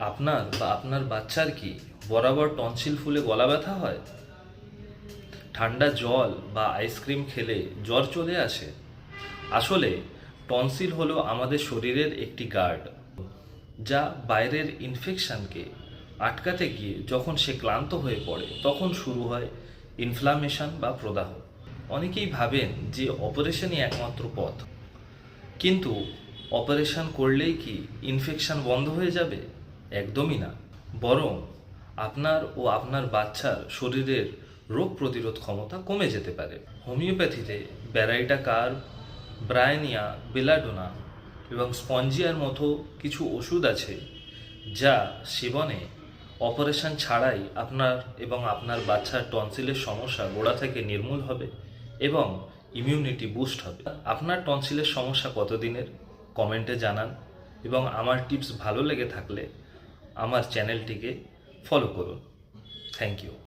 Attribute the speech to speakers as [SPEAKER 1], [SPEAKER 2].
[SPEAKER 1] আপনার বা আপনার বাচ্চার কি বরাবর টনসিল ফুলে গলা ব্যথা হয়? ঠান্ডা জল বা আইসক্রিম খেলে জ্বর চলে আসে? আসলে টনসিল হলো আমাদের শরীরের একটি গার্ড, যা বাইরের ইনফেকশনকে আটকাতে গিয়ে যখন সে ক্লান্ত হয়ে পড়ে তখন শুরু হয় ইনফ্লামেশন বা প্রদাহ। অনেকেই ভাবেন যে অপারেশনই একমাত্র পথ, কিন্তু অপারেশন করলেই কি ইনফেকশন বন্ধ হয়ে যাবে? একদমই না। বরং আপনার ও আপনার বাচ্চার শরীরের রোগ প্রতিরোধ ক্ষমতা কমে যেতে পারে। হোমিওপ্যাথিতে ব্যারাইটা কার্ভ, ব্রায়ানিয়া, বেলাডোনা এবং স্পঞ্জিয়ার মতো কিছু ওষুধ আছে, যা সেবনে অপারেশন ছাড়াই আপনার এবং আপনার বাচ্চার টনসিলের সমস্যা গোড়া থেকে নির্মূল হবে এবং ইমিউনিটি বুস্ট হবে। আপনার টনসিলের সমস্যা কতদিনের? কমেন্টে জানান, এবং আমার টিপস ভালো লেগে থাকলে আমার চ্যানেলটিকে ফলো করুন। Thank you.